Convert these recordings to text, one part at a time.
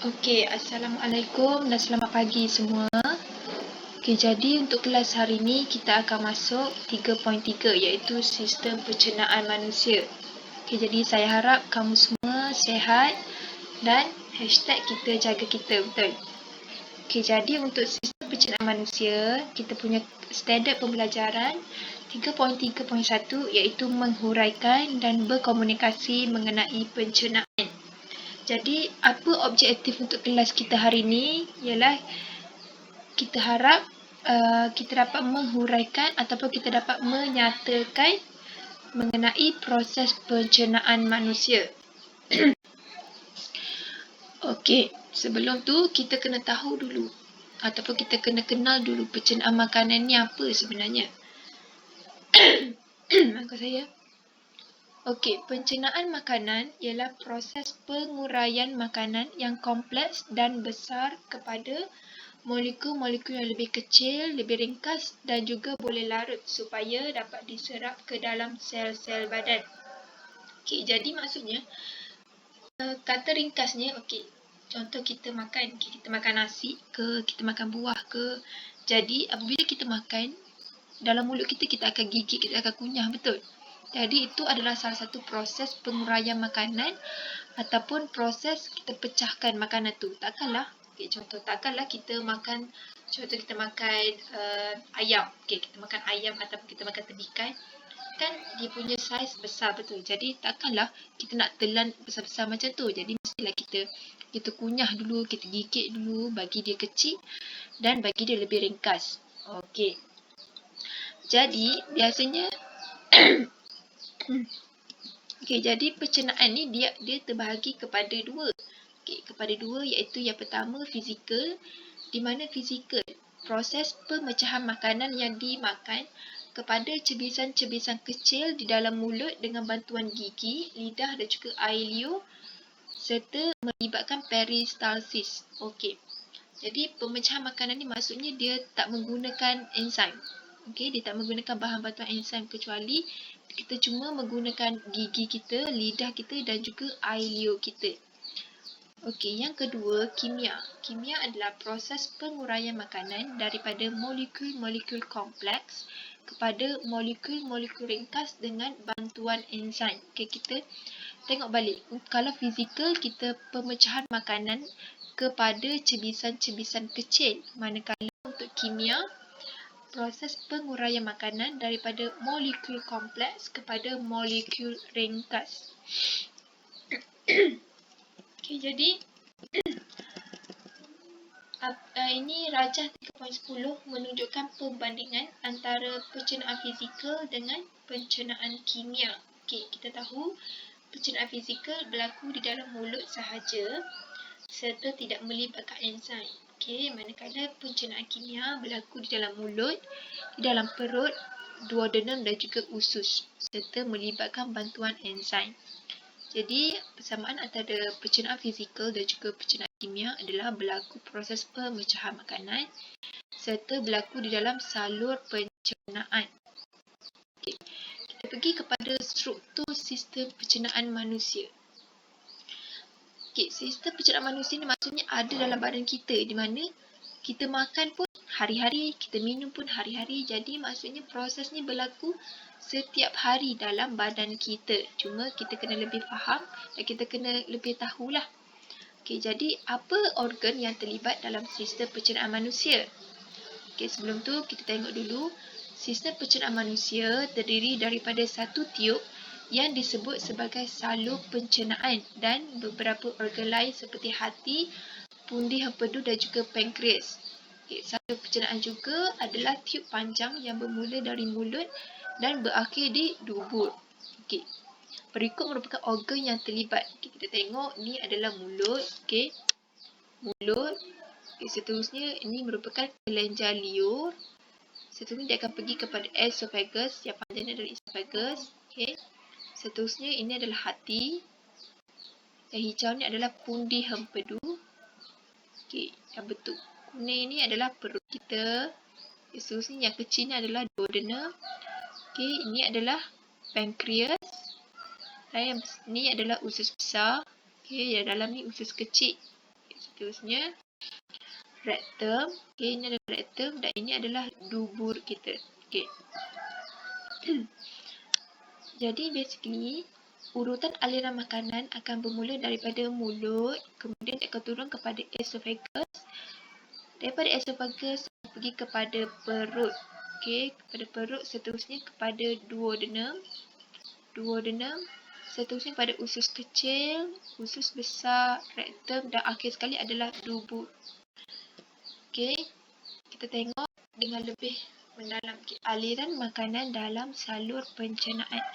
Okey, Assalamualaikum dan selamat pagi semua. Okey, jadi untuk kelas hari ini kita akan masuk 3.3 iaitu sistem pencernaan manusia. Okey, jadi saya harap kamu semua sihat dan hashtag kita jaga kita, betul? Okey, jadi untuk sistem pencernaan manusia, kita punya standard pembelajaran 3.3.1 iaitu menghuraikan dan berkomunikasi mengenai pencernaan. Jadi, apa objektif untuk kelas kita hari ini ialah kita harap kita dapat menghuraikan ataupun kita dapat menyatakan mengenai proses pencernaan manusia. Okey, sebelum tu kita kena tahu dulu ataupun kita kena kenal dulu pencernaan makanan ni apa sebenarnya. Maafkan saya. Okey, pencernaan makanan ialah proses penguraian makanan yang kompleks dan besar kepada molekul-molekul yang lebih kecil, lebih ringkas dan juga boleh larut supaya dapat diserap ke dalam sel-sel badan. Okey, jadi maksudnya kata ringkasnya, okey, contoh kita makan, kita makan nasi ke, kita makan buah ke. Jadi apabila kita makan, dalam mulut kita akan gigit, kita akan kunyah, betul? Jadi itu adalah salah satu proses penguraian makanan ataupun proses kita pecahkan makanan tu. Takkanlah, okay, contoh takkanlah kita makan, contoh kita makan ayam. Okay, kita makan ayam ataupun kita makan tedikan. Kan dia punya saiz besar, betul? Jadi takkanlah kita nak telan besar-besar macam tu. Jadi mestilah kita kunyah dulu, kita gigit dulu bagi dia kecil dan bagi dia lebih ringkas. Okey. Jadi biasanya okey, jadi pencernaan ni dia terbahagi kepada dua. Okey, kepada dua iaitu yang pertama fizikal, di mana fizikal proses pemecahan makanan yang dimakan kepada cebisan-cebisan kecil di dalam mulut dengan bantuan gigi, lidah dan juga air liur serta melibatkan peristalsis. Okey. Jadi pemecahan makanan ni maksudnya dia tak menggunakan enzim. Okey, dia tak menggunakan bahan bantuan enzim kecuali kita cuma menggunakan gigi kita, lidah kita dan juga air liur kita. Okey, yang kedua, kimia. Kimia adalah proses penguraian makanan daripada molekul-molekul kompleks kepada molekul-molekul ringkas dengan bantuan enzim. Okey, kita tengok balik. Kalau fizikal, kita pemecahan makanan kepada cebisan-cebisan kecil. Manakala untuk kimia, proses penguraian makanan daripada molekul kompleks kepada molekul ringkas. Okey, jadi ini rajah 3.10 menunjukkan perbandingan antara pencernaan fizikal dengan pencernaan kimia. Okey, kita tahu pencernaan fizikal berlaku di dalam mulut sahaja serta tidak melibatkan enzim. Okey, manakala pencernaan kimia berlaku di dalam mulut, di dalam perut, duodenum dan juga usus serta melibatkan bantuan enzim. Jadi, persamaan antara pencernaan fizikal dan juga pencernaan kimia adalah berlaku proses pemecahan makanan serta berlaku di dalam salur pencernaan. Okay. Kita pergi kepada struktur sistem pencernaan manusia. Okay, sistem pencernaan manusia ni maksudnya ada dalam badan kita di mana kita makan pun hari-hari, kita minum pun hari-hari. Jadi maksudnya proses ni berlaku setiap hari dalam badan kita. Cuma kita kena lebih faham dan kita kena lebih tahulah. Okey, jadi apa organ yang terlibat dalam sistem pencernaan manusia? Okey, sebelum tu kita tengok dulu sistem pencernaan manusia terdiri daripada satu tiub yang disebut sebagai salur pencernaan dan beberapa organ lain seperti hati, pundi hempedu dan juga pankreas. Okay, salur pencernaan juga adalah tiub panjang yang bermula dari mulut dan berakhir di dubur. Okay. Berikut merupakan organ yang terlibat. Okay, kita tengok ni adalah mulut. Okay. Mulut. Okay, seterusnya ini merupakan kelenjar liur. Seterusnya dia akan pergi kepada esophagus. Yang panjangnya adalah esophagus. Okay. Seterusnya ini adalah hati. Yang hijau ni adalah pundi hempedu. Okay, yang bentuk kuning ni adalah perut kita. Okay, seterusnya yang kecil ni adalah duodenum. Okay, ini adalah pankreas. Dan yang ni adalah usus besar. Okay, yang dalam ni usus kecil. seterusnya rectum. Okey, ini adalah rectum dan ini adalah dubur kita. Okey. Jadi basically urutan aliran makanan akan bermula daripada mulut, kemudian akan turun kepada esophagus. Daripada esophagus pergi kepada perut. Okey, kepada perut, seterusnya kepada duodenum. Seterusnya pada usus kecil, usus besar, rectum dan akhir sekali adalah dubur. Okey, kita tengok dengan lebih mendalam. Okay, aliran makanan dalam salur pencernaan.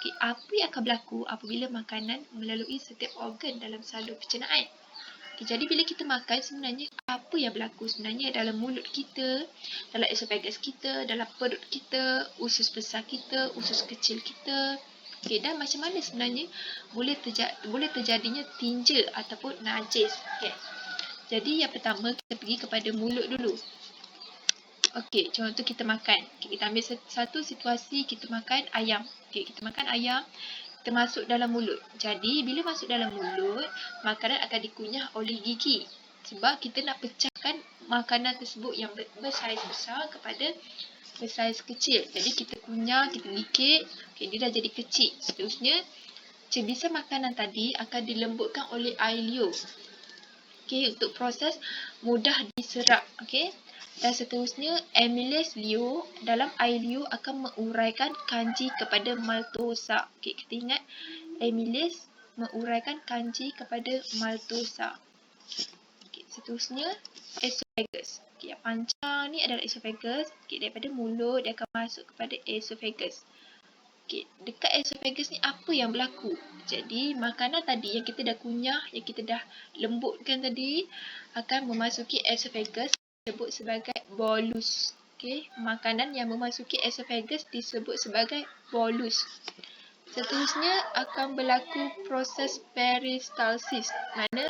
Okay, apa yang akan berlaku apabila makanan melalui setiap organ dalam salur pencernaan? Okay, jadi bila kita makan, sebenarnya apa yang berlaku sebenarnya dalam mulut kita, dalam esophagus kita, dalam perut kita, usus besar kita, usus kecil kita. Okay, dan macam mana sebenarnya boleh terjadinya tinja ataupun najis. Okay. Jadi yang pertama kita pergi kepada mulut dulu. Okey, contoh kita makan. Okay, kita ambil satu situasi kita makan ayam. Okey, kita makan ayam, kita masuk dalam mulut. Jadi bila masuk dalam mulut, makanan akan dikunyah oleh gigi. Sebab kita nak pecahkan makanan tersebut yang bersaiz besar kepada bersaiz kecil. Jadi kita kunyah, kita gigit, okay, dia dah jadi kecil. Seterusnya, cebisa makanan tadi akan dilembutkan oleh air liur. Okay, untuk proses mudah diserap. Okay. Dan seterusnya, amylase liur dalam air liur akan menguraikan kanji kepada maltosa. Okay, kita ingat amylase menguraikan kanji kepada maltosa. Okay, seterusnya, esophagus. Okay, yang panjang ni adalah esophagus. Okay, daripada mulut dia akan masuk kepada esophagus. Okay, dekat esophagus ni apa yang berlaku? Jadi makanan tadi yang kita dah kunyah, yang kita dah lembutkan tadi akan memasuki esophagus, disebut sebagai bolus. Okay, makanan yang memasuki esophagus disebut sebagai bolus. Seterusnya akan berlaku proses peristalsis. Mana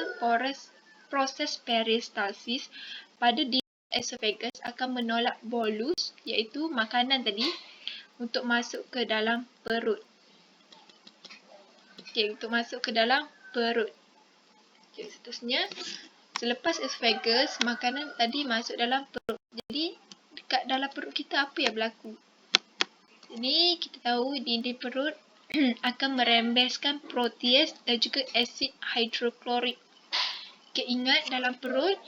proses peristalsis pada di esophagus akan menolak bolus, iaitu makanan tadi, untuk masuk ke dalam perut. Okey, untuk masuk ke dalam perut. Okey, seterusnya selepas esophagus, makanan tadi masuk dalam perut. Jadi dekat dalam perut kita apa yang berlaku? Jadi kita tahu dinding perut akan merembeskan protease dan juga asid hidroklorik. Okey, ingat dalam perut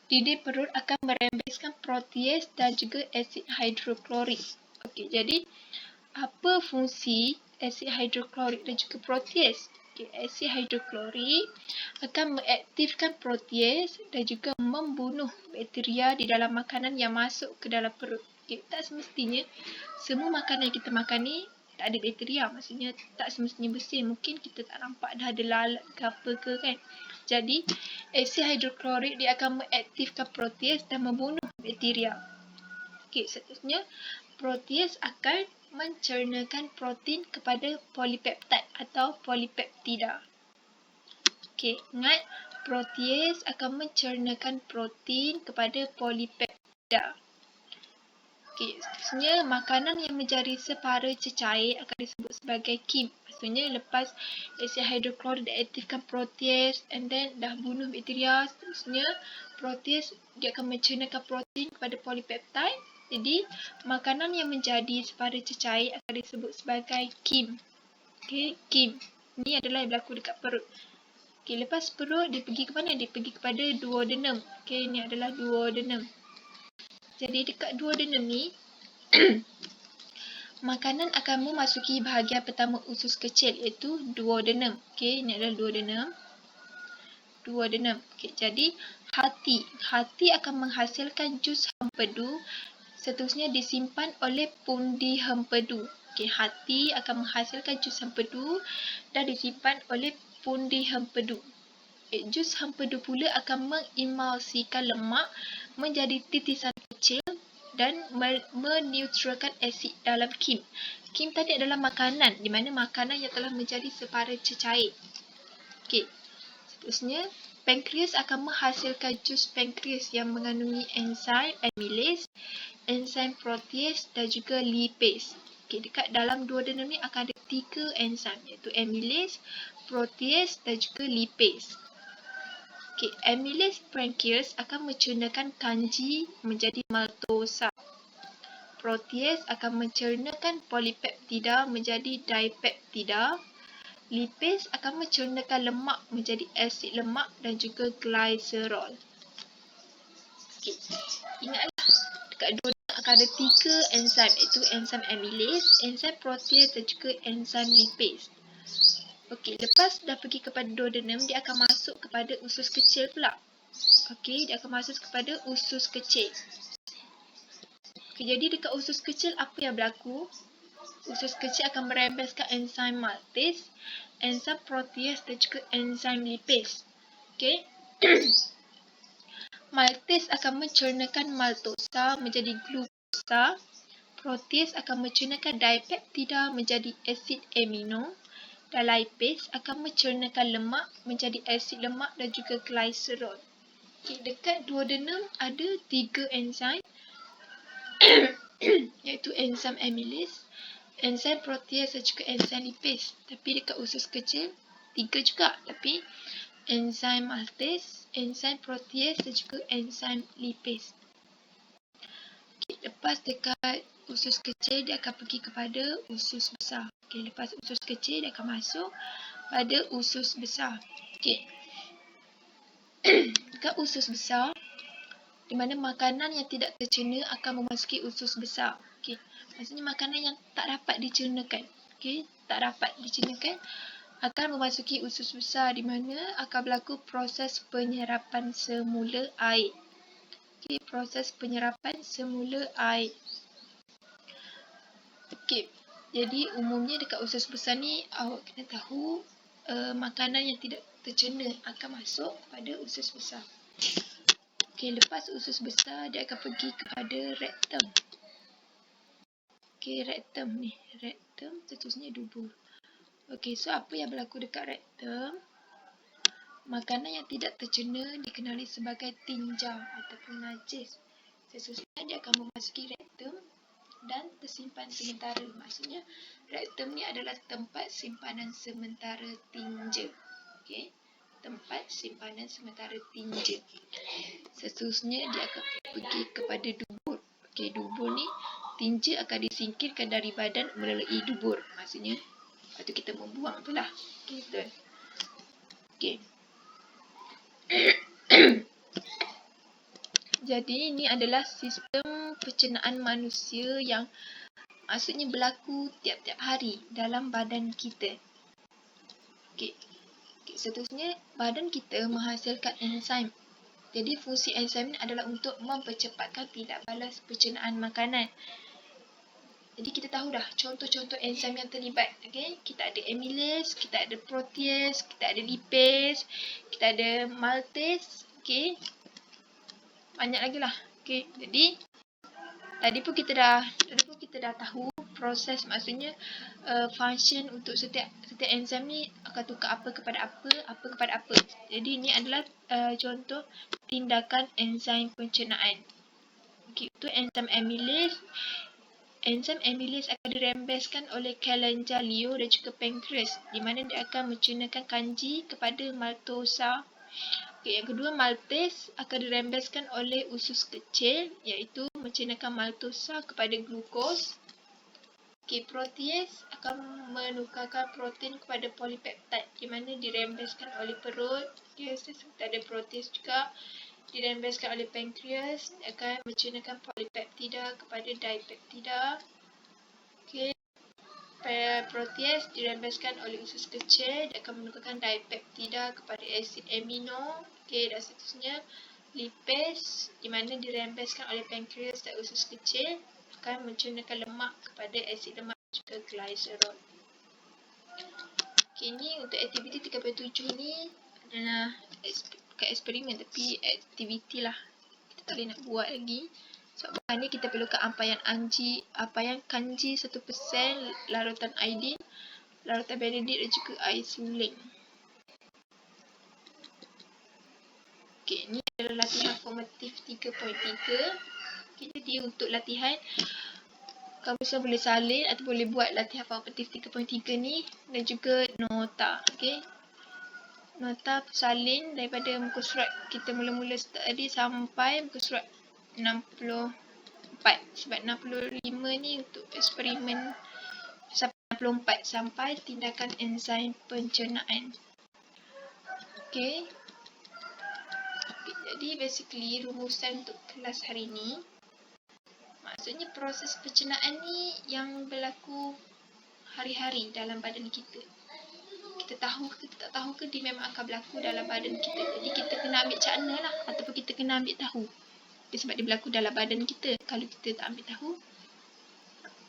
dinding perut akan merembeskan protease dan juga asid hidroklorik. Okey, jadi apa fungsi asid hidroklorik dan juga protease? Okay, asid hidroklorik akan mengaktifkan protease dan juga membunuh bakteria di dalam makanan yang masuk ke dalam perut. Okay, tak semestinya semua makanan yang kita makan ni tak ada bakteria. Maksudnya tak semestinya bersih. Mungkin kita tak nampak dah ada lalat ke apa ke kan. Jadi asid hidroklorik dia akan mengaktifkan protease dan membunuh bakteria. Okay, seterusnya protease akan mencernakan protein kepada polipeptid atau polipeptida. Okey, ingat protease akan mencernakan protein kepada polipeptida. Okey, seterusnya makanan yang menjadi separa cecair akan disebut sebagai KIM. Maksudnya lepas asid hidroklorik diaktifkan protease and then dah bunuh bakteria, seterusnya protease dia akan mencernakan protein kepada polipeptid. Jadi makanan yang menjadi separa cecair akan disebut sebagai KIM. Okey, KIM. Ini adalah yang berlaku dekat perut. Okey, lepas perut dia pergi ke mana? Dia pergi kepada duodenum. Okey, ini adalah duodenum. Jadi dekat duodenum ni makanan akan memasuki bahagian pertama usus kecil iaitu duodenum. Okey, ini adalah duodenum. Duodenum. Okey, jadi hati akan menghasilkan jus hempedu, seterusnya disimpan oleh pundi hempedu. Okey, hati akan menghasilkan jus hempedu dan disimpan oleh pundi hempedu. Jus hempedu pula akan mengimulsikan lemak menjadi titisan kecil dan meneutralkan asid dalam KIM. KIM tadi adalah makanan, di mana makanan yang telah menjadi separa cecair. Okey. Seterusnya, pankreas akan menghasilkan jus pankreas yang mengandungi enzim amylase, enzim protease dan juga lipase. Okey, dekat dalam duodenum ni akan ada 3 enzim iaitu amylase, protease dan juga lipase. Okay, amylase pancreas akan mencernakan kanji menjadi maltosa. Protease akan mencernakan polipeptida menjadi dipeptida. Lipase akan mencernakan lemak menjadi asid lemak dan juga glycerol. Okay. Ingatlah, dekat dua akan ada 3 enzim, iaitu enzim amylase, enzim protease dan juga enzim lipase. Okey, lepas dah pergi kepada duodenum, dia akan masuk kepada usus kecil pula. Okey, dia akan masuk kepada usus kecil. Okay, jadi dekat usus kecil apa yang berlaku? Usus kecil akan merembeskan enzim maltase, enzim protease dan juga enzim lipase. Okey. Maltase akan mencernakan maltosa menjadi glukosa. Protease akan mencernakan dipeptida menjadi asid amino. Dan lipase akan mencernakan lemak menjadi asid lemak dan juga glycerol. Okay, dekat duodenum ada 3 enzim iaitu enzim amylase, enzim protease dan juga enzim lipase. Tapi dekat usus kecil 3 juga, tapi enzim maltase, enzim protease dan juga enzim lipase. Okay, lepas dekat usus kecil dia akan pergi kepada usus besar. Okay, lepas usus kecil dia akan masuk pada usus besar. Okay. Dekat usus besar, di mana makanan yang tidak tercerna akan memasuki usus besar. Okay. Maksudnya makanan yang tak dapat dicernakan, okay, tak dapat dicernakan akan memasuki usus besar, di mana akan berlaku proses penyerapan semula air. Okay, proses penyerapan semula air. Okay. Jadi umumnya dekat usus besar ni awak kena tahu makanan yang tidak tercerna akan masuk pada usus besar. Okey, lepas usus besar dia akan pergi kepada rektum. Okey, rektum ni. Rektum seterusnya dubur. Okey, so apa yang berlaku dekat rektum? Makanan yang tidak tercerna dikenali sebagai tinja ataupun najis. Seterusnya dia akan memasuki rektum dan tersimpan sementara. Maksudnya rektum ni adalah tempat simpanan sementara tinja. Okey, tempat simpanan sementara tinja. Seterusnya dia akan pergi kepada dubur. Okey, dubur ni tinja akan disingkirkan dari badan melalui dubur. Maksudnya waktu kita membuang tu lah. Okey, betul. Okey. Jadi ini adalah sistem pencernaan manusia yang maksudnya berlaku tiap-tiap hari dalam badan kita. Okey. Seterusnya badan kita menghasilkan enzim. Jadi fungsi enzim ini adalah untuk mempercepatkan tindak balas pencernaan makanan. Jadi kita tahu dah contoh-contoh enzim yang terlibat. Okey, kita ada amylase, kita ada protease, kita ada lipase, kita ada maltase. Okey. Banyak lagi lah. Okey, jadi tadi pun kita dah tahu proses, maksudnya function untuk setiap enzim ni akan tukar apa kepada apa. Jadi ini adalah contoh tindakan enzim pencernaan. Okey, itu enzim amylase. Enzim amylase akan dirembeskan oleh kelenjar liur dan juga pankreas, di mana dia akan mencernakan kanji kepada maltosa. Okay, yang kedua, maltase akan dirembeskan oleh usus kecil, iaitu mencernakan maltosa kepada glukos. Okay, protease akan menukarkan protein kepada polipeptide, di mana dirembeskan oleh perut. Okay, kita ada protease juga dirembeskan oleh pankreas, akan mencernakan polipeptida kepada dipeptida. Okay. Protease dirembeskan oleh usus kecil, dia akan menukarkan dipeptida kepada asid amino. Okey, dan seterusnya lipase, di mana dirembeskan oleh pankreas dan usus kecil, akan mencernakan lemak kepada asid lemak juga glycerol. Okey, ni untuk aktiviti 37 ni adalah bukan eksperimen tapi aktiviti lah. Kita tak boleh nak buat lagi. Sebab bahan ni kita perlukan ampaian kanji 1%, larutan iodin, larutan benedit dan juga air suling. Okey, ni adalah latihan formatif 3.3. Okay, jadi untuk latihan, kamu semua boleh salin atau boleh buat latihan formatif 3.3 ni dan juga nota. Okey. nota salin daripada muka surat kita mula-mula start tadi sampai muka surat 64. Sebab 65 ni untuk eksperimen sampai 64 sampai tindakan enzim pencernaan. Okey. Jadi basically rumusan untuk kelas hari ni, maksudnya proses pencernaan ni yang berlaku hari-hari dalam badan kita. Kita tahu ke kita tak tahu ke, dia memang akan berlaku dalam badan kita. Jadi kita kena ambil cakna lah, ataupun kita kena ambil tahu. Dia sebab dia berlaku dalam badan kita. Kalau kita tak ambil tahu,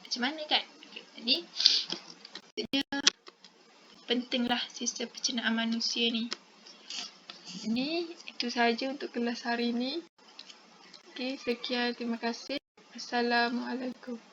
macam mana kan? Okay. Jadi dia pentinglah sistem pencernaan manusia ni. Jadi itu sahaja untuk kelas hari ni. Okey, sekian, terima kasih. Assalamualaikum.